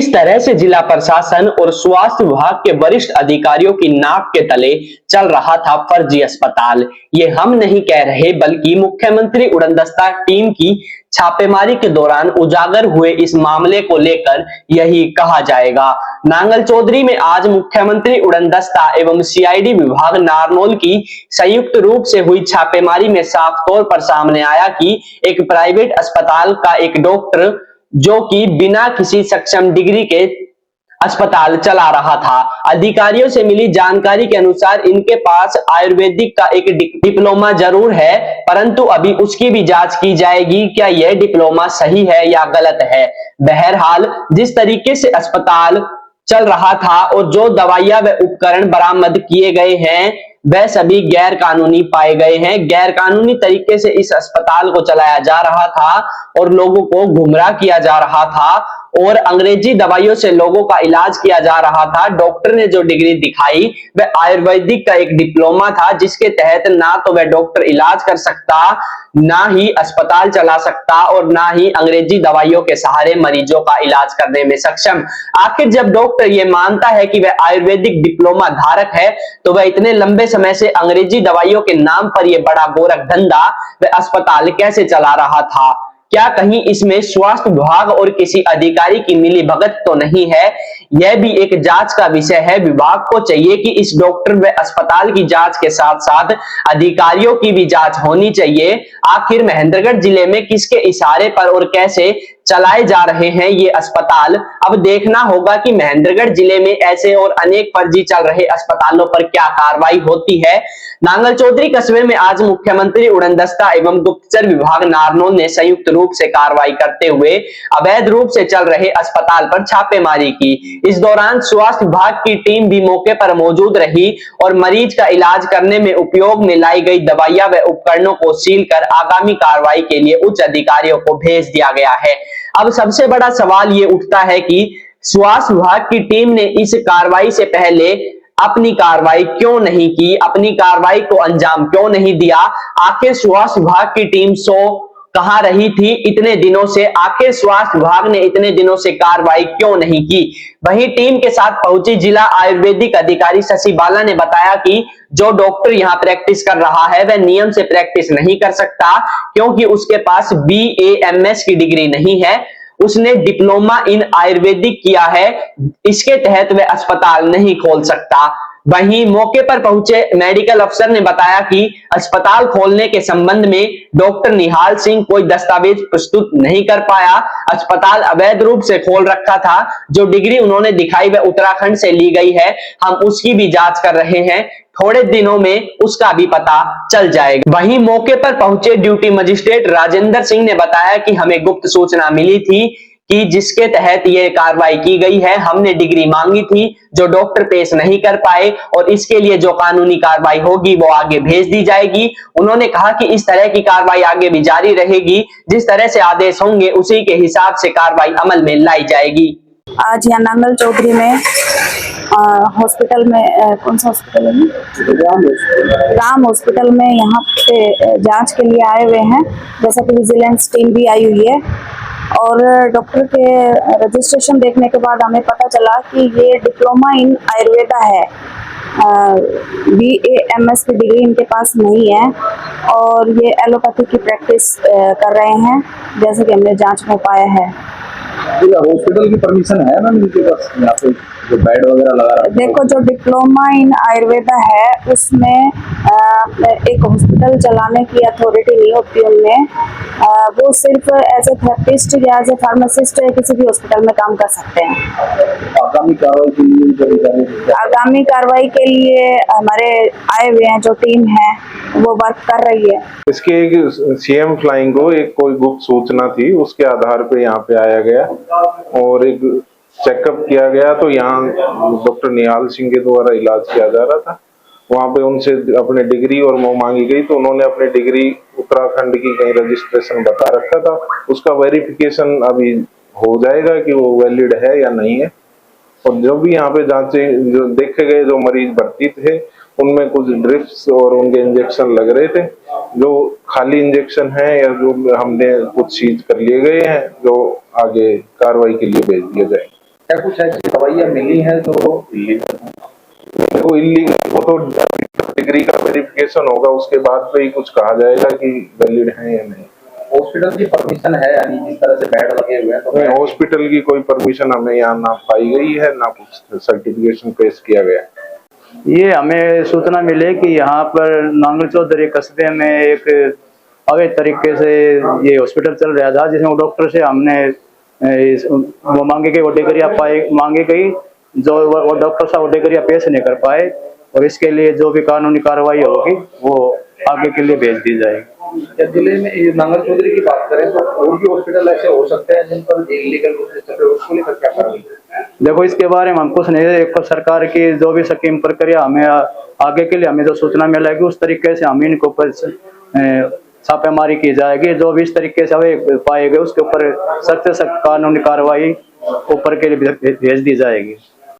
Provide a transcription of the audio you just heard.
इस तरह से जिला प्रशासन और स्वास्थ्य विभाग के वरिष्ठ अधिकारियों की नाक के तले चल रहा था फर्जी अस्पताल। ये हम नहीं कह रहे बल्कि मुख्यमंत्री उड़नदस्ता टीम की छापेमारी के दौरान उजागर हुए इस मामले को लेकर यही कहा जाएगा। नांगल चौधरी में आज मुख्यमंत्री उड़नदस्ता एवं सीआईडी विभाग नारनौल की संयुक्त रूप से हुई छापेमारी में साफ तौर पर सामने आया कि एक प्राइवेट अस्पताल का एक डॉक्टर जो कि बिना किसी सक्षम डिग्री के अस्पताल चला रहा था। अधिकारियों से मिली जानकारी के अनुसार इनके पास आयुर्वेदिक का एक डिप्लोमा जरूर है, परंतु अभी उसकी भी जांच की जाएगी क्या यह डिप्लोमा सही है या गलत है। बहरहाल जिस तरीके से अस्पताल चल रहा था और जो दवाइयां व उपकरण बरामद किए गए हैं वह सभी गैर कानूनी पाए गए हैं। गैर कानूनी तरीके से इस अस्पताल को चलाया जा रहा था और लोगों को गुमराह किया जा रहा था और अंग्रेजी दवाइयों से लोगों का इलाज किया जा रहा था। डॉक्टर ने जो डिग्री दिखाई वह आयुर्वेदिक का एक डिप्लोमा था, जिसके तहत ना तो वह डॉक्टर इलाज कर सकता, ना ही अस्पताल चला सकता और ना ही अंग्रेजी दवाइयों के सहारे मरीजों का इलाज करने में सक्षम। आखिर जब डॉक्टर ये मानता है कि वह आयुर्वेदिक डिप्लोमा धारक है तो वह इतने लंबे समय से अंग्रेजी दवाइयों के नाम पर यह बड़ा गोरख धंधा वह अस्पताल कैसे चला रहा था। क्या कहीं इसमें स्वास्थ्य विभाग और किसी अधिकारी की मिलीभगत तो नहीं है? यह भी एक जांच का विषय है। विभाग को चाहिए कि इस डॉक्टर व अस्पताल की जांच के साथ साथ अधिकारियों की भी जांच होनी चाहिए। आखिर महेंद्रगढ़ जिले में किसके इशारे पर और कैसे चलाए जा रहे हैं ये अस्पताल, अब देखना होगा कि महेंद्रगढ़ जिले में ऐसे और अनेक फर्जी चल रहे अस्पतालों पर क्या कार्रवाई होती है। नांगल चौधरी कस्बे में आज मुख्यमंत्री उड़नदस्ता एवं गुप्तचर विभाग नारनौल ने संयुक्त रूप से कार्रवाई करते हुए अवैध रूप से चल रहे अस्पताल पर छापेमारी की। इस दौरान स्वास्थ्य विभाग की टीम भी मौके पर मौजूद रही और मरीज का इलाज करने में उपयोग में लाई गई दवाइयां व उपकरणों को सील कर आगामी कार्रवाई के लिए उच्च अधिकारियों को भेज दिया गया है। अब सबसे बड़ा सवाल ये उठता है कि स्वास्थ्य विभाग की टीम ने इस कार्रवाई से पहले अपनी कार्रवाई क्यों नहीं की, अपनी कार्रवाई को अंजाम क्यों नहीं दिया। आखिर स्वास्थ्य विभाग की टीम कहां रही थी इतने दिनों से, आखिर स्वास्थ्य विभाग ने इतने दिनों से कार्रवाई क्यों नहीं की। वहीं टीम के साथ पहुंची जिला आयुर्वेदिक अधिकारी शशि बाला ने बताया कि जो डॉक्टर यहां प्रैक्टिस कर रहा है वह नियम से प्रैक्टिस नहीं कर सकता, क्योंकि उसके पास BAMS की डिग्री नहीं है, उसने डिप्लोमा इन आयुर्वेदिक किया है, इसके तहत वह अस्पताल नहीं खोल सकता। वहीं मौके पर पहुंचे मेडिकल अफसर ने बताया कि अस्पताल खोलने के संबंध में डॉक्टर निहाल सिंह कोई दस्तावेज प्रस्तुत नहीं कर पाया। अस्पताल अवैध रूप से खोल रखा था। जो डिग्री उन्होंने दिखाई वह उत्तराखंड से ली गई है, हम उसकी भी जांच कर रहे हैं, थोड़े दिनों में उसका भी पता चल जाएगा। वहीं मौके पर पहुंचे ड्यूटी मजिस्ट्रेट राजेंद्र सिंह ने बताया कि हमें गुप्त सूचना मिली थी कि जिसके तहत ये कार्रवाई की गई है। हमने डिग्री मांगी थी जो डॉक्टर पेश नहीं कर पाए और इसके लिए जो कानूनी कार्रवाई होगी वो आगे भेज दी जाएगी। उन्होंने कहा कि इस तरह की कार्रवाई आगे भी जारी रहेगी, जिस तरह से आदेश होंगे उसी के हिसाब से कार्रवाई अमल में लाई जाएगी। आज यहाँ नांगल चौधरी में हॉस्पिटल में कौन सा हॉस्पिटल है, राम हॉस्पिटल में यहाँ पे जांच के लिए आए हुए हैं। जैसा कि विजिलेंस टीम भी आई हुई है और डॉक्टर के रजिस्ट्रेशन देखने के बाद हमें पता चला कि ये डिप्लोमा इन आयुर्वेदा है, BAMS की डिग्री इनके पास नहीं है और ये एलोपैथी की प्रैक्टिस कर रहे हैं, जैसे कि हमने जांच में पाया है। हॉस्पिटल की परमिशन है ना इनके पास, यहाँ पे जो बेड वगैरह लगा रहा है? देखो, जो डिप्लोमा इन आयुर्वेदा है उसमें एक हॉस्पिटल चलाने की अथॉरिटी नहीं होती उनमें, वो सिर्फ एज ए थेरेपिस्ट या एज ए फार्मासिस्ट किसी भी हॉस्पिटल में काम कर सकते हैं। आगामी कार्रवाई के लिए हमारे आए हुए हैं जो टीम है वो वर्क कर रही है। इसके एक CM फ्लाइंग को एक कोई गुप्त सूचना थी, उसके आधार पे यहाँ पे आया गया और एक चेकअप किया गया तो यहाँ डॉक्टर निहाल सिंह के द्वारा इलाज किया जा रहा था। वहाँ पे उनसे अपनी डिग्री और वो मांगी गई तो उन्होंने अपनी डिग्री उत्तराखंड की कहीं रजिस्ट्रेशन बता रखा था, उसका वेरिफिकेशन अभी हो जाएगा कि वो वैलिड है या नहीं है। और जो भी यहाँ पे जांचे जो देखे गए जो मरीज भर्ती थे उनमें कुछ ड्रिप्स और उनके इंजेक्शन लग रहे थे, जो खाली इंजेक्शन है या जो हमने कुछ सीज कर लिए गए हैं जो आगे कार्रवाई के लिए भेज दिए जाए। क्या कुछ ऐसी दवाइयाँ मिली हैं जो वो इलीगल, वो तो डिग्री का वेरिफिकेशन होगा, उसके बाद पे ही कुछ कहा जाएगा कि वैलिड है या नहीं। हॉस्पिटल की परमिशन है, यानी जिस तरह से बेड लगे हुए हैं तो नहीं, हॉस्पिटल की कोई परमिशन हमें यहाँ ना पाई गई है, ना कुछ सर्टिफिकेशन पेश किया गया। ये हमें सूचना मिले कि यहाँ पर नांगल चौधरी कस्बे में एक अवैध तरीके से ये हॉस्पिटल चल रहा था, जिसमें वो डॉक्टर से हमने वो मांगी गई, वो डिग्रियाँ मांगी गई, जो वो डॉक्टर साहब वो डिग्रियाँ पेश नहीं कर पाए, और इसके लिए जो भी कानूनी कार्रवाई होगी वो आगे के लिए भेज दी जाएगी। क्या जिले में ये नांगल चौधरी की बात करें तो और भी हॉस्पिटल ऐसे हो सकते हैं जिन पर इलीगल रूप से चल रहे, उसको लेकर क्या करेंगे? देखो, इसके बारे में हम कुछ नहीं, एक तो सरकार की जो भी स्कीम प्रक्रिया हमें आगे के लिए हमें जो सूचना मिलेगी उस तरीके से हम इनके ऊपर छापेमारी की जाएगी। जो भी इस तरीके से हमें पाए गए उसके ऊपर सख्त से सख्त कानूनी कार्रवाई ऊपर के लिए भेज दी जाएगी।